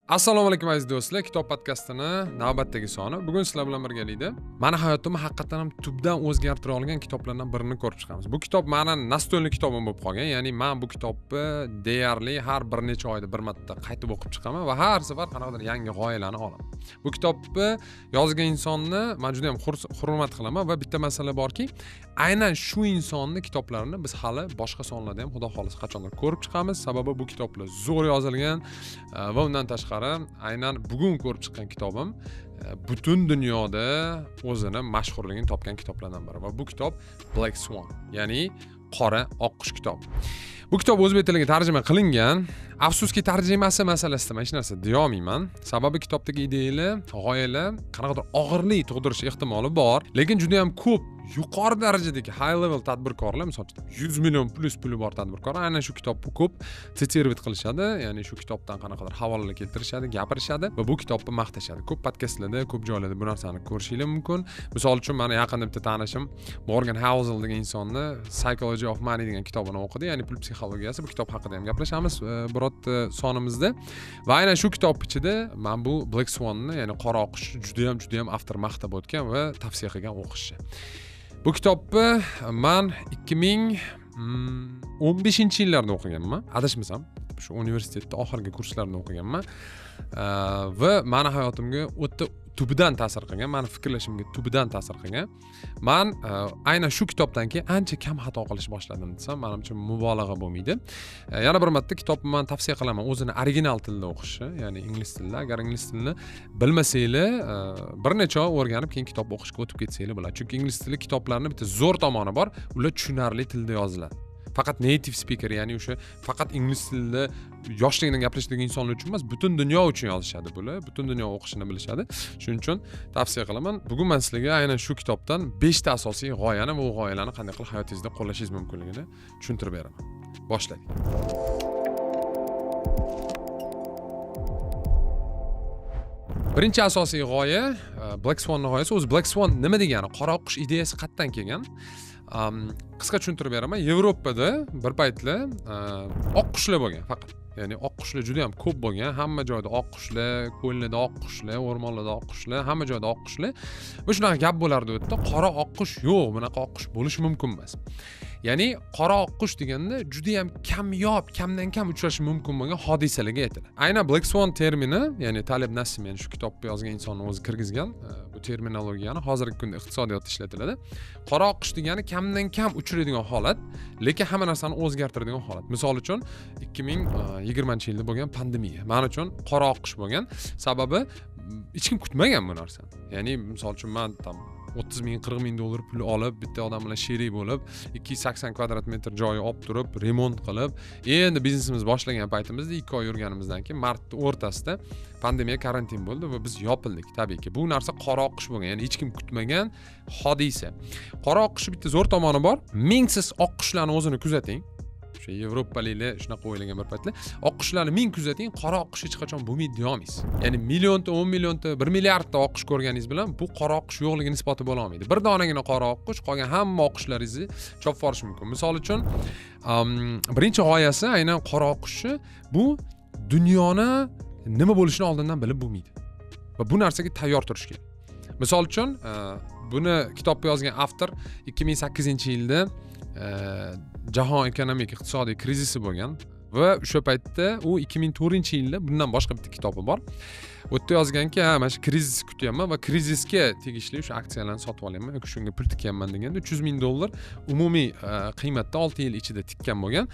Assalomu alaykum aziz do'stlar, kitob podkastini navbatdagi soni. Bugun sizlar bilan birgalikda mani hayotimni haqiqatan ham tubdan o'zgartira olgan kitoblardan birini ko'rib chiqamiz. Bu kitob meni настольный kitobim bo'lib qolgan. Ya'ni men bu kitobni deyarli har bir necha oyda bir marta qaytib o'qib chiqaman va har safar qanaqadir yangi g'oyalarni olaman. Bu kitobni yozgan insonni men juda ham hurmat qilaman va bitta masala borki, aynan shu insonni kitoblarini biz hali boshqa sonlarda ham xudo xolisa qachondir ko'rib chiqamiz. Sababi bu kitoblar zo'r yozilgan va undan tashqari aynan bugun ko'rib chiqqan kitobim butun dunyoda o'zini mashhurligini topgan kitoblardan biri va bu kitob Black Swan, ya'ni qora oqqush kitob. Bu kitob o'zbek tiliga tarjima qilingan. Afsuski tarjimasi masalasida men hech narsa deya olmayman. Sababi kitobdagi ideyalar, g'oyalar qanaqadir og'irlik tug'dirishi ehtimoli bor, lekin juda ham ko'p yuqori darajadagi high level tadbirkorlar, misol uchun 100 million plus puli bor tadbirkorlar aynan shu kitobni ko'p sitировать qilishadi, ya'ni shu kitobdan qanaqadir havolalar keltirishadi, gapirishadi va bu kitobni maqtashadi. Ko'p podkastlarda, ko'p joylarda bu narsani ko'rishingiz mumkin. Misol uchun meni yaqinda bitta tanishim Morgan Housel degan insonni Psychology of Money degan kitobini o'qidi, ya'ni pul psixologiyasi. Bu kitob haqida ham gaplashamiz birorta sonimizda. Va aynan shu kitob ichida men bu Black Swan'ni, ya'ni qora oqqush juda ham avtor maqtab o'tgan va tavsiya qilgan o'qishni. Bu kitobni men 2015-yillarda o'qiganman. Adashmasam, shu universitetda oxirgi kurslarni o'qiganman. Va meni hayotimga o'ta tubidan ta'sir qilgan, meni fikrlashimga tubidan ta'sir qilgan. Men aynan shu kitobdan keyin ancha kam xato qilishni boshladim desam, menimcha mubolag'a bo'lmaydi. Yana bir marta kitobni men tavsiya qilaman o'zini original tilda o'qishni, ya'ni ingliz tilida. Agar ingliz tilini bilmasanglar, bir necha oy o'rganib keyin kitob o'qishga o'tib ketsanglar bo'ladi. Chunki ingliz tili kitoblarning bitta zo'r tomoni bor, ular tushunarli tilda yoziladi. Faqat native speaker, ya'ni o'sha faqat ingliz tilida yoshligidan gapirishadigan insonlar uchun emas, butun dunyo uchun yozishadi bular. Butun dunyo o'qishini bilishadi. Shuning uchun tavsiya qilaman. Bugun men sizlarga aynan shu kitobdan 5 ta asosiy g'oyani va u g'oyalarni qanday qilib hayotingizda qo'llashingiz mumkinligini tushuntirib beraman. Boshlaylik. Birinchi asosiy g'oya Black Swan'ning g'oyasi. O'zi Black Swan nima degani? Qora oqqush ideyasi qayerdan kelgan? Qisqa tushuntirib beraman. Yevropada bir paytlar oqqushlar bo'lgan faqat. Ya'ni oqqushlar juda ham ko'p bo'lgan. Hamma joyda oqqushlar, ko'llarda oqqushlar, o'rmonlarda oqqushlar, hamma joyda oqqushlar. Va shunaqa gap bo'lardi o'tda. Qora oqqush yo'q, bunaqa oqqush bo'lishi mumkin emas. Ya'ni qora oqqush deganda juda ham kamyob, kamdan kam uchrashi mumkin bo'lgan hodisalarga aytiladi. Aynan Black Swan termini, ya'ni Taleb Nassim, ya'ni shu kitobni yozgan insonning o'zi kirgizgan bu terminologiyani hozirgi kunda iqtisodiyotda ishlatiladi. Qora oqqush degani kamdan kam uchraydigan holat, lekin hamma narsani o'zgartiradigan holat. Misol uchun 2020-yilda bo'lgan pandemiya men uchun qora oqqush bo'lgan. Sababi hech kim kutmagan bu narsani. Ya'ni misol uchun men 30 ming, 40 ming dollar pul olib, bitta odam bilan sherik bo'lib, 280 kvadrat metr joyi olib turib, remont qilib, endi biznesimiz boshlagan paytimizda 2 oy yurganimizdan keyin mart o'rtasida pandemiya, karantin bo'ldi va biz yopildik tabiiyki. Bu narsa qora oqqush bo'lgan, ya'ni hech kim kutmagan hodisa. Qora oqqushning bitta zo'r tomoni bor. Mingsiz oqqushlarni o'zini kuzating. O'sha yevropaliklar shunaqa o'ylagan bir paytlar. Oqqushlarni ming kuzating, qora oqqush hech qachon bo'lmaydi deyolmaysiz. Ya'ni millionta, 10 millionta, 1 milliardta oqqush ko'rganingiz bilan bu qora oqqush yo'qligi nisbati bo'la olmaydi. Bir donagina qora oqqush qolgan hamma oqqushlaringizni chopib yuborish mumkin. Misol uchun, birinchi g'oyasi aynan qora oqqushni bu dunyoni nima bo'lishini oldindan bilib bo'lmaydi. Va bu narsaga tayyor turish kerak. Misol uchun, buni kitobda yozgan avtor 2008-yilda jahon ekonomik iqtisodiy krizisi bo'lgan va o'sha paytda u 2004-yilda bundan boshqa bitta kitobi bor. U yerda yozganki, mana shu krizis kutyapman va krizisga tegishli o'sha aksiyalarni sotib olyapman yoki shunga pul tikkanman deganda 300 ming dollar umumiy qiymatda 6 yil ichida tikkan bo'lgan.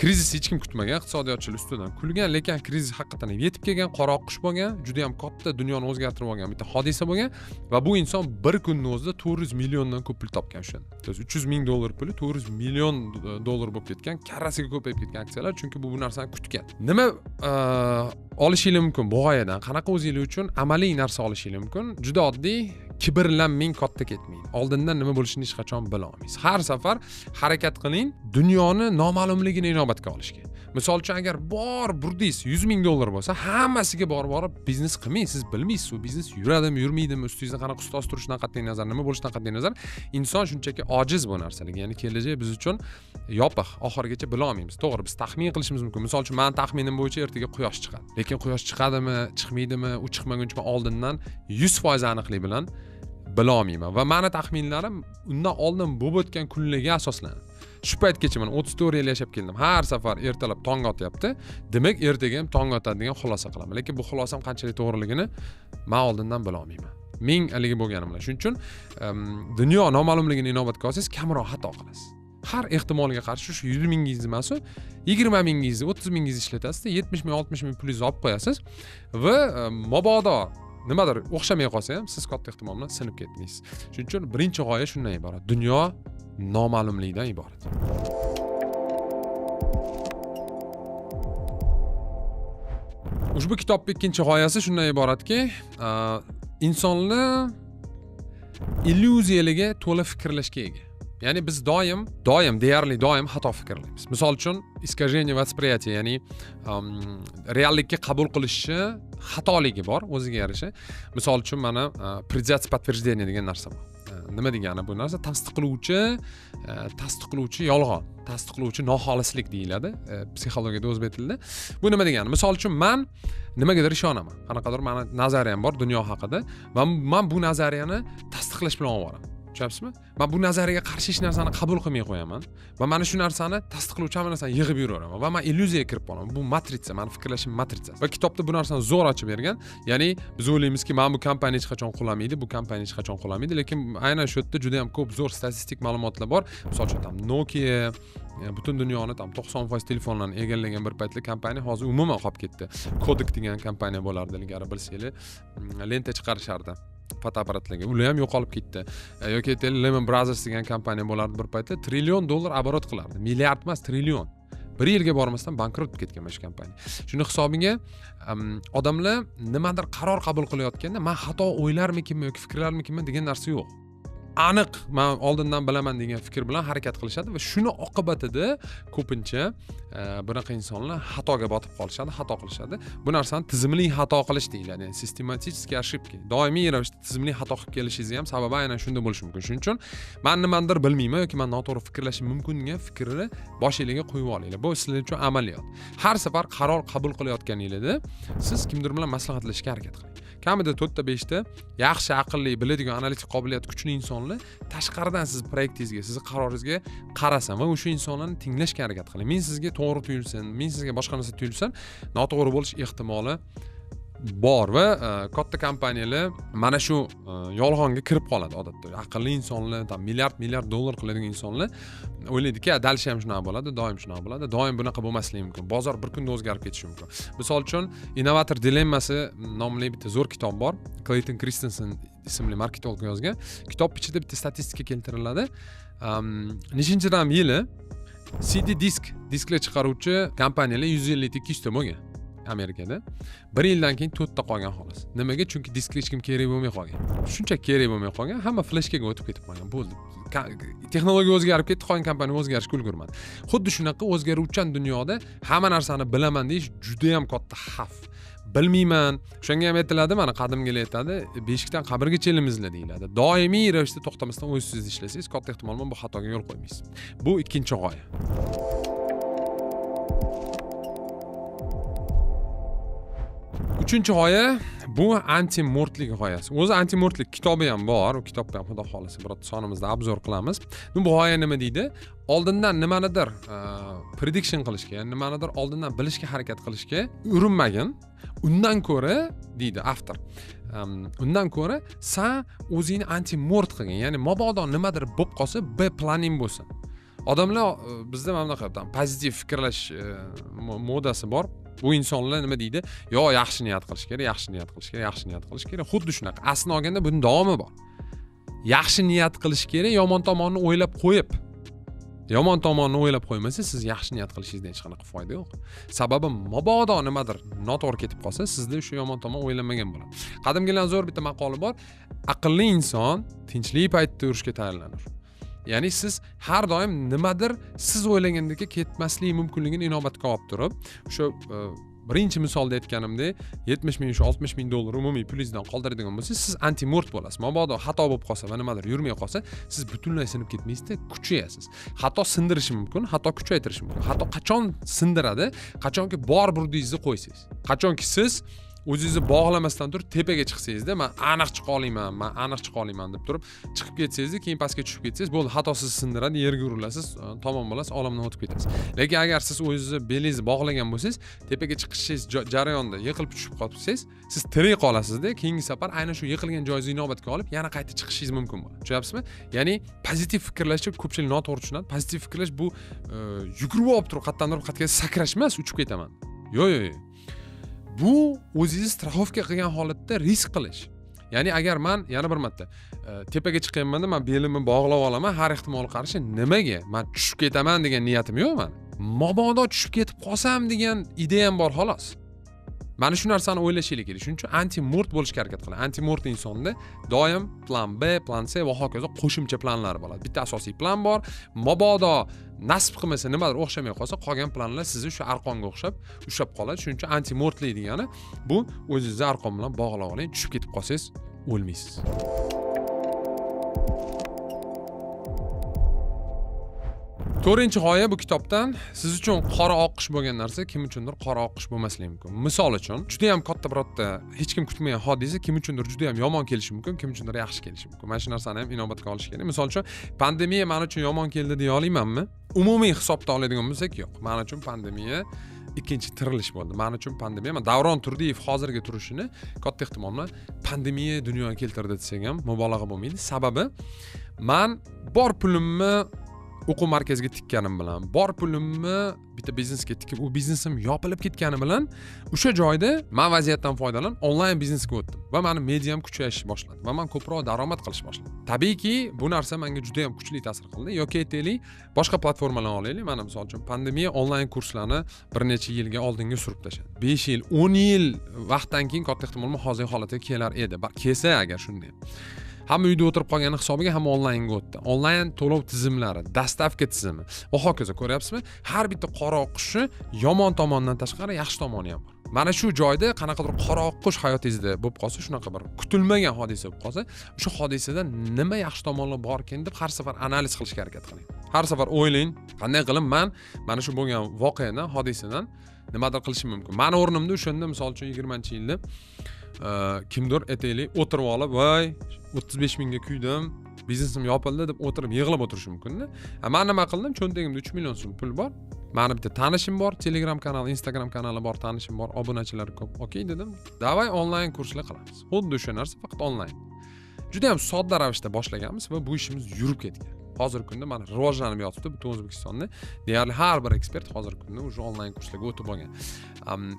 Krizisni hech kim kutmagan, iqtisodiyotchilar ustidan kulgan, lekin krizis haqiqatan yetib kelgan, qora oqqush bo'lgan, juda ham katta dunyoni o'zgartirib olgan bitta hodisa bo'lgan va bu inson bir kunning o'zida 400 milliondan ko'p pul topgan o'shanda. 300 ming dollar puli 400 million dollar bo'lib ketgan, karrasiga ko'payib ketgan aksiyalar, chunki bu narsani kutgan. Nima olishingiz mumkin bu g'oyadan? Qanaqa o'zingiz uchun amaliy narsa olishingiz mumkin? Juda oddiy, kibrlanmang, katta ketmang. Oldindan nima bo'lishini hech qachon bila olmaysiz. Har safar harakat qiling dunyoni noma'lumligini inobatga olishga. Misol uchun agar bor burdingiz $100,000 bo'lsa, hammasiga borib biznes qilmang. Siz bilmaysiz u biznes yuradimi, yurmaydimi, ustingizda qanaqa ustoz turishidan qat'iy nazar, nima bo'lishidan qat'iy nazar, inson shunchaki ojiz bu narsalarga. Ya'ni kelajak biz uchun yopiq, oxirigacha bila olmaymiz. To'g'ri, biz taxmin qilishimiz mumkin. Misol uchun men taxminim bo'yicha ertaga quyosh chiqadi. Lekin quyosh chiqadimi, chiqmaydimi, u chiqmaguncha oldindan 100% aniqlik bilan bila olmayman. Va meni taxminlarim undan oldin bo'lib o'tgan kunlarga asoslanadi. Shu paytgacha men 34 yil yashab keldim. Har safar ertalab tong otyapti. Demak, ertaga ham tong otadi degan xulosa qilaman. Lekin bu xulosam qanchalik to'g'riligini men oldindan bila olmayman. Ming haligi bo'lganim bilan. Shuning uchun dunyo noma'lumligini inobatga olsangiz, kamroq xato qilasiz. Har ehtimolga qarshi shu 100 mingingizni emas, 20 mingingizni, 30 mingingizni ishlatasiz, 70 ming, 60 ming pulni olib qo'yasiz va mabodo nimadir o'xshamay qolsa ham siz katta ehtimol bilan sinib ketmaysiz. Shuning uchun birinchi g'oya shundan iborat. Dunyo noma'lumlikdan iborat. Ushbu kitobning ikkinchi g'oyasi shundan iboratki, insonlar illyuziyalarga to'la fikrlashga ega. Ya'ni biz deyarli doim xato fikrlaymiz. Misol uchun, искажение восприятия, ya'ni reallikka qabul qilishi xatoligi bor o'ziga yarasha. Misol uchun mana предать подтверждение degan narsa bor. Nima degani bu narsa? Tasdiqlovchi yolg'on, tasdiqlovchi noxolislik deyiladi psixologiyada o'zbek tilida. Bu nima degani? Misol uchun men nimagadir ishonaman. Qanaqadir meni nazariyam bor dunyo haqida va men bu nazariyani tasdiqlash bilan ovoraman. Tushunyapsizmi? Men bu nazariyaga qarshi hech narsani qabul qilmay qo'yaman va mana shu narsani tasdiqlovchi hamma narsani yig'ib yuraveraman va men illyuziyaga kirib qolaman. Bu matritsa, meni fikrlashim matritsasi. Va kitobda bu narsani zo'r ochib bergan. Ya'ni biz o'ylaymizki, men bu kompaniya hech qachon qulamaydi, bu kompaniya hech qachon qulamaydi, lekin aynan shu yerda juda ham ko'p zo'r statistik ma'lumotlar bor. Misol uchun Nokia butun dunyoni 90% telefonlarni egallagan bir paytli kompaniya hozir umuman qolib ketdi. Kodak degan kompaniya bo'lardi ilgari bilsanglar, lenta chiqarishardi fotoapparatlarga. Ular ham yo'qolib ketdi. Yoki Lehman Brothers degan kompaniya bo'lardi bir paytda $1 trillion oborot qilardi. Milliard emas, trillion. Bir yilga bormasdan bankrot bo'lib ketgan mana shu kompaniya. Shuni hisobiga odamlar nimadir qaror qabul qilayotganda men xato o'ylarmikinman yoki fikrlarmikinman degan narsa yo'q. Aniq men oldindan bilaman degan fikr bilan harakat qilishadi va shuni oqibatida ko'pincha bunaqa insonlar xatoga botib qolishadi, xato qilishadi. Bu narsani tizimli xato qilish deyiladi. Ya'ni sistematiskiy ошибки. Doimiy ravishda tizimli xato qilib kelishingiz ham sababi aynan shunda bo'lishi mumkin. Shuning uchun men nimadir bilmayman yoki men noto'g'ri fikrlashim mumkin degan fikrni boshingizga qo'yib olinglar. Bu sizlar uchun amaliyot. Har safar qaror qabul qilayotganingizda siz kimdir bilan maslahatlashishga harakat qiling. Kamida 4-5 ta yaxshi, aqlli, biladigan, analitik qobiliyati kuchli insonlar tashqaridan siz proyektingizga, siz qaroringizga qarasin va o'sha insonlarni tinglashga harakat qiling. Men sizga to'g'ri tuyulsin, men sizga boshqa narsa tuyulsin, noto'g'ri bo'lish ehtimoli bor va katta kompaniyalar mana shu yolg'onga kirib qoladi odatda. Aqlli insonlar, milliard dollar qiladigan insonlar o'ylaydiki, dalshi ham shunaqa bo'ladi, doim shunaqa bo'ladi. Doim bunaqa bo'lmasligi mumkin. Bozor bir kunda o'zgarib ketishi mumkin. Misol uchun, Innovator dilemmasi nomli bitta zo'r kitob bor. Clayton Christensen ismli marketolog yozgan. Kitob ichida bitta statistika keltiriladi. Nechinchidan yili CD disklar chiqaruvchi kompaniyalar 150-200 ta bo'lgan. Amerikada. 1 yildan keyin 4 ta qolgan xolos. Nimaga? Chunki diskga hech kim kerak bo'lmay qolgan. Shunchaki kerak bo'lmay qolgan, hamma fleshkaga o'tib ketib qolgan. Bo'ldi. Texnologiya o'zgarib ketdi, qolgan kompaniya o'zgarishga ulgurmadi. Xuddi shunaqa o'zgaruvchan dunyoda hamma narsani bilaman deyish juda ham katta xavf. Bilmayman. O'shanga ham aytiladi, mana qadimgilar aytadi, beshikdan qabrgacha ilimizlar deyiladi. Doimiy ravishda to'xtamasdan o'zsiz ishlasangiz, katta ehtimol bilan bu xatoga yo'l qo'ymaysiz. Bu ikkinchi g'oya. Uchinchi g'oya bu anti-mortlik g'oyasi. O'zi anti-mortlik kitobi ham bor. U kitobni ham xudo xolasa bir sonimizda obzor qilamiz. Bu g'oya nima deydi? Oldindan nimanidir prediction qilishga, ya'ni nimanidir oldindan bilishga harakat qilishga urinmagin. Undan ko'ra deydi avtor. Undan ko'ra sen o'zingni anti-mort qilgin. Ya'ni mabodo nimadir bo'lib qolsa, B planing bo'lsin. Odamlar bizda mana bunaqa pozitiv fikrlash modasi bor. Bu insonlar nima deydi? Yo, yaxshi niyat qilish kerak, yaxshi niyat qilish kerak, yaxshi niyat qilish kerak. Xuddi shunaqa. Aslini olganda buning davomi bor. Yaxshi niyat qilish kerak, yomon tomonni o'ylab qo'yib. Yomon tomonni o'ylab qo'ymasa, siz yaxshi niyat qilishingizdan hech qanaqa foyda yo'q. Sababi mabodo nimadir noto'g'ri ketib qolsa, sizda o'sha yomon tomon o'ylanmagan bo'ladi. Qadimgidan zo'r bitta maqoli bor. Aqlli inson tinchlik paytida urushga tayyorlanur. Ya'ni siz har doim nimadir siz o'ylagandek ketmasligi mumkinligini inobatga olib turib, o'sha birinchi misolda aytganimdek 70 ming, 60 ming dollar umumiy pulingizdan qoldiradigan bo'lsangiz, siz anti-mort bo'lasiz. Mabodo xato bo'lib qolsa va nimadir yurmay qolsa, siz butunlay sinib ketmaysizda, kuchayasiz. Xato sindirishi mumkin, xato kuchaytirishi mumkin. Xato qachon sindiradi? Qachonki bor burdingizni qo'ysangiz. Qachonki siz o'zingizni bog'lamasdan turib tepaga chiqsangizda, men aniq chiqa olaman deb turib chiqib ketsangiz, keyin pastga tushib ketsangiz, bo'ldi, xato sizni sindiradi, yerga urilasiz, tomon bo'lasiz, olamdan o'tib ketasiz. Lekin agar siz o'zingizni belingizni bog'lagan bo'lsangiz, tepaga chiqishingiz jarayonida yiqilib tushib qolsangiz, siz tirik qolasizda, keyingi safar aynan shu yiqilgan joyingizni inobatga olib, yana qayta chiqishingiz mumkin bo'ladi. Tushunyapsizmi? Ya'ni pozitiv fikrlashni ko'pchilik noto'g'ri tushunadi. Pozitiv fikrlash bu yugurib olib turib, qayerdandir qayerga sakrash emas, uchib ketaman. Yo'q. Bu o'zingiz strafovka qilgan holatda risk qilish. Ya'ni agar men yana bir marta tepaga chiqayapman-da, men belimni bog'lab olaman, har ehtimolga qarshi nimaga? Men tushib ketaman degan niyatim yo'q men. Mabodo tushib ketib qolsam degan ideyam bor xolos. Mana shu narsani o'ylashinglar kerak. Shuning uchun anti-mort bo'lishga harakat qiling. Anti-mort insonda doim plan B, plan C va hokazo qo'shimcha planlar bo'ladi. Bitta asosiy plan bor. Mabodo nasib qilmasa nimadir o'xshamay qolsa, qolgan planlar sizni shu arqonga o'xshab ushlab qoladi. Shuning uchun anti-mortlik degani bu o'zingizni arqon bilan bog'lab oling, tushib ketib qolsangiz o'lmaysiz. To'rtinchi g'oya bu kitobdan siz uchun qora oqish bo'lgan narsa kim uchundir qora oqish bo'lmasligi mumkin. Misol uchun, juda ham katta birorta hech kim kutmagan hodisa kim uchundir juda ham yomon kelishi mumkin, kim uchundir yaxshi kelishi mumkin. Mana shu narsani ham inobatga olish kerak. Misol uchun, pandemiya men uchun yomon keldi deya olmaymanmi? Umumiy hisobda oladigan bo'lsak, yo'q. Men uchun pandemiya ikkinchi tirilish bo'ldi. Men uchun pandemiya, men Davron Turdiyev hozirgi turishini katta ehtimol bilan pandemiya dunyoga keltirdi desam ham mubolag'a bo'lmaydi. Sababi men bor pulimni o'quv markaziga tikkanim bilan, bor pulimni bitta biznesga tikib, u biznesim yopilib ketgani bilan o'sha joyda men vaziyatdan foydalanib onlayn biznesga o'tdim va meni mediam kuchayishni boshladi va men ko'proq daromad qilishni boshladim. Tabiiyki, bu narsa menga juda ham kuchli ta'sir qildi. Yoki aytaylik, boshqa platformalarni olaylik. Mana misol uchun pandemiya onlayn kurslarni bir necha yilga oldinga surib tashladi. 5 yil, 10 yil vaqtdan keyin katta ehtimol bilan hozirgi holatga kelar edi. Kelsa agar shunday. Hamma uyda o'tirib qolgani hisobiga hamma onlaynga o'tdi. Onlayn to'lov tizimlari, dastavka tizimi va hokazo, ko'ryapsizmi? Har bitta qora oqishi yomon tomondan tashqari yaxshi tomoni ham bor. Mana shu joyda qanaqadir qora oqish hayotingizda bo'lib qolsa, shunaqa bir kutilmagan hodisa bo'lib qolsa, o'sha hodisada nima yaxshi tomonlar bor ekan deb har safar analiz qilishga harakat qiling. Har safar o'ylang, qanday qilib men mana shu bo'lgan voqeadan, hodisadan nimadir qilishim mumkin. Meni o'rnimda o'shanda misol uchun 20-yilda kimdir aytaylik o'tirib olib, voy 35 mingga kuydim, biznesim yopildi deb o'tirib yig'lab o'tirishi mumkin-da. Men nima qildim? Cho'ntagimda 3 million so'm pul bor. Meni bitta tanishim bor, Telegram kanali, Instagram kanali bor, tanishim bor, obunachilari ko'p. Okey dedim. Davay onlayn kurslar qilamiz. Xuddi o'sha narsa, faqat onlayn. Juda ham sodda ravishda boshlaganmiz va bu ishimiz yurib ketgan. Hozirgi kunda mana rivojlanib yotibdi butun O'zbekistonda. Deyarli har bir ekspert hozirgi kunda o'sha onlayn kurslarga o'tib olgan.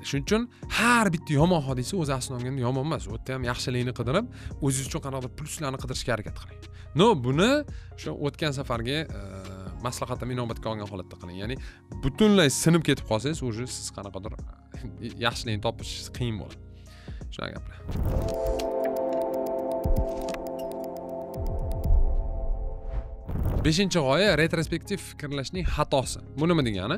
Shuning uchun har bitta yomon hodisa o'zi aslida olganda yomon emas. U yerda ham yaxshilikni qidirib, o'zingiz uchun qanaqadir pluslarni qidirishga harakat qiling. Buni o'sha o'tgan safarga maslahatim inobatga olgan holatda qiling. Ya'ni butunlay sinib ketib qolsangiz, o'zi siz qanaqadir yaxshilikni topishingiz qiyin bo'ladi. Shunaqa gaplar. 5-g'oya retrospektiv fikrlashning xatosi. Bu nima degani?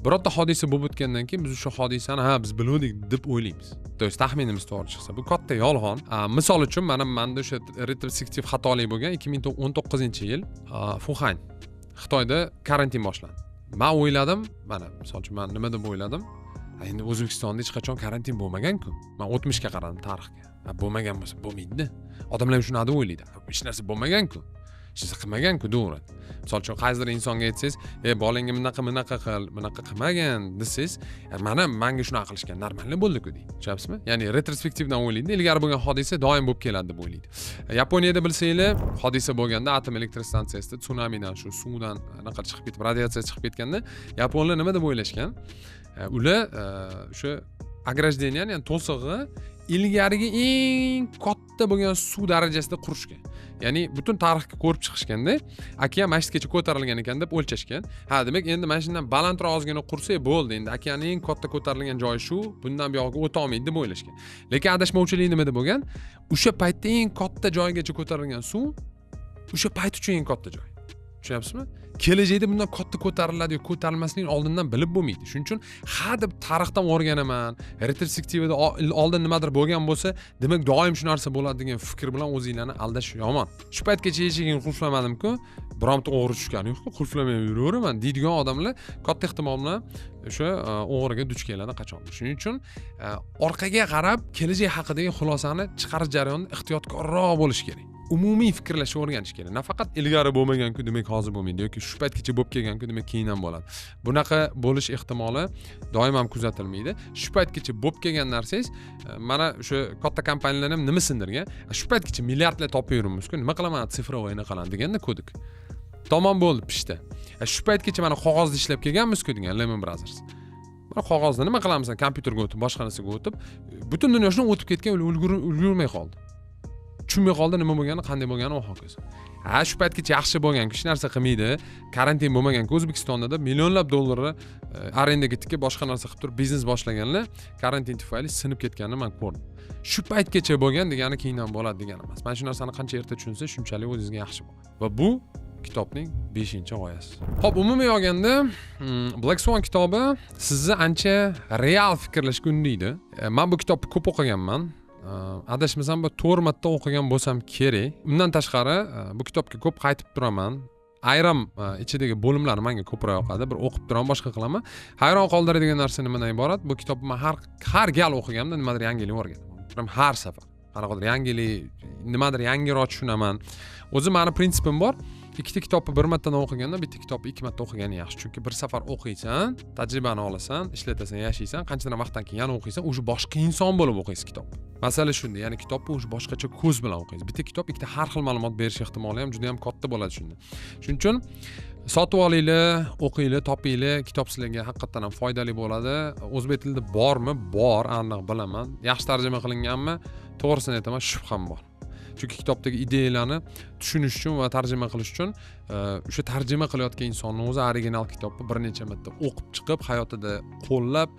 Birorta hodisa bo'lib o'tgandan keyin biz o'sha hodisani biz bildik deb o'ylaymiz. To есть taxminimiz to'g'ri chiqsa, bu katta yolg'on. Misol uchun menda o'sha retrospektiv xatolik bo'lgan 2019-yil Fuxan, Xitoyda karantin boshlandi. Men o'yladim, mana misol uchun men nima deb o'yladim? Endi O'zbekistonda hech qachon karantin bo'lmagan-ku. Men 60ga qaradim tarixga. Bo'lmagan bo'lsa bo'lmaydi. Odamlar shuni deb o'ylaydi. Hech narsa bo'lmagan-ku. Hech narsa qilmagan-ku, to'g'ri. Misol uchun qaysidir insonga aytsangiz, bolangga bunaqa qilmagan desangiz, menga shunaqa qilishgan, normal bo'ldi-ku deydi. Tushunasizmi? Ya'ni retrospektivdan o'ylaydi, ilgari bo'lgan hodisa doim bo'lib keladi deb o'ylaydi. Yaponiyada bilsanglar, hodisa bo'lganda atom elektr stansiyasida tsunamidan, shu suvdan anaqa chiqib ketib, radiatsiya chiqib ketganda, yaponlar nima deb o'ylashgan? Ular o'sha ограждение, ya'ni to'sig'i ilgarigi eng katta bo'lgan suv darajasida qurishgan. Ya'ni butun tarixni ko'rib chiqishganda, okean mana shugacha ko'tarilgan ekan deb o'lchashgan. Ha, demak endi mana shundan balandroq ozgina qursak bo'ldi. Endi okeanning eng katta ko'tarilgan joyi shu, bundan buyog'iga o'ta olmaydi deb o'ylashgan. Lekin adashmovchilik nimada bo'lgan? O'sha paytda eng katta joygacha ko'tarilgan suv o'sha payt uchun eng katta joy. Tushunyapsizmi? Kelajakda bundan katta ko'tariladi yoki ko'tarilmasligini oldindan bilib bo'lmaydi. Shuning uchun ha deb tarixdan o'rganaman, retrospektivada oldin nimadir bo'lgan bo'lsa, demak doim shu narsa bo'ladi degan fikr bilan o'zinglarni aldash yomon. Shu paytgacha eshigini qulflamadim-ku, bironta o'g'ri tushgani yo'q-ku, qulflamay yuraveraman deydigan odamlar katta ehtimol bilan o'sha o'g'riga duch keladi qachondir. Shuning uchun orqaga qarab kelajak haqidagi xulosani chiqarish jarayonida ehtiyotkorroq bo'lish kerak. Umumiy fikrlashni o'rganish kerak. Nafaqat ilgari bo'lmagan-ku, demak hozir bo'lmaydi yoki shu paytgacha bo'lib kelgan-ku, demak keyin ham bo'ladi. Bunaqa bo'lish ehtimoli doim ham kuzatilmaydi. Shu paytgacha bo'lib kelgan narsangiz, mana o'sha katta kompaniyalar ham nima sindirgan? Shu paytgacha milliardlar topib yuribmiz-ku, nima qilaman, sifrovoy qilaman deganda kodik. Tamom bo'ldi, pishdi. Shu paytgacha mana qog'ozda ishlab kelganmiz-ku degan Lehman Brothers. Mana qog'ozda nima qilamiz? Kompyuterga o'tib, boshqa narsaga o'tib, butun dunyo shundan o'tib ketgan, ulgurmay qoldi. Tushunmay qoldi nima bo'lgani, qanday bo'lgani va hokazo. Shu paytgacha yaxshi bo'lgan, hech narsa qilmaydi, karantin bo'lmagan, O'zbekistonda millionlab dollarni arendaga tikib boshqa narsa qilib turib biznes boshlaganlar karantin tufayli sinib ketganini men ko'rdim. Shu paytgacha bo'lgan degani keyin ham bo'ladi degani emas. Mana shu narsani qancha erta tushunsa, shunchalik o'zingizga yaxshi bo'ladi. Va bu kitobning 5-g'oyasi. Xo'p, umumiy olganda, Black Swan kitobi sizni ancha real fikrlashga undaydi. Men bu kitobni ko'p o'qiganman. Adashmasam 4 marta o'qigan bo'lsam kerak. Undan tashqari bu kitobga ko'p qaytib turaman. Ayrim ichidagi bo'limlar menga ko'proq yoqadi. Bir o'qib turaman, boshqa qilaman. Hayron qoldiradigan narsa nimadan iborat? Bu kitobni men har gal o'qiganimda nimadir yangilik o'rganaman. Har safar. Qanaqadir yangilik, nimadir yangiroq tushunaman. O'zi meni prinsipim bor. Ikkita kitobni bir martadan o'qigandan bitta kitobni 2 marta o'qigani yaxshi. Chunki bir safar o'qiysan, tajribani olasan, ishlatasan, yashaysan, qanchadan vaqtdan keyin yana o'qiysan, o'sha boshqa inson bo'lib o'qiysiz kitobni. Masala shunda, ya'ni kitobni o'sha boshqacha ko'z bilan o'qiysiz. Bitta kitob ikkita har xil ma'lumot berish ehtimoli ham juda ham katta bo'ladi shunda. Shuning uchun sotib olinglar, o'qinglar, topinglar, kitob sizlarga haqiqatan ham foydali bo'ladi. O'zbek tilida bormi? Bor, aniq bilaman. Yaxshi tarjima qilinganmi? To'g'risini aytaman, shubham bor. Chunki kitobdagi ideyalarni tushunish uchun va tarjima qilish uchun o'sha tarjima qilayotgan insonning o'zi original kitobni bir necha marta o'qib chiqib, hayotida qo'llab,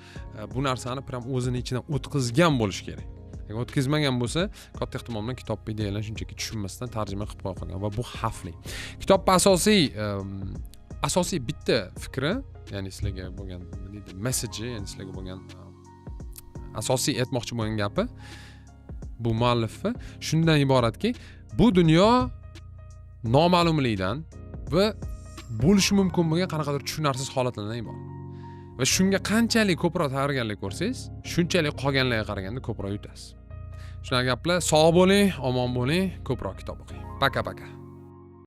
bu narsani ham o'zining ichidan o'tkazgan bo'lish kerak. Agar o'tkazmagan bo'lsa, katta ehtimol bilan kitobning ideyalarini shunchaki tushunmasdan tarjima qilib qo'ygan va bu xavfli. Kitobning asosiy bitta fikri, ya'ni sizlarga bo'lgan message, ya'ni sizlarga bo'lgan asosiy aytmoqchi bo'lgan gapi bu muallifni shundan iboratki, bu dunyo noma'lumlikdan va bo'lishi mumkin bo'lgan qanaqadir tushunarsiz holatlardan iborat. Va shunga qanchalik ko'proq tayyorgarlik ko'rsangiz, shunchalik qolganlarga qaraganda ko'proq yutasiz. Shunaqa gaplar, sog' bo'ling, omon bo'ling, ko'proq kitob o'qing. Paka-paka.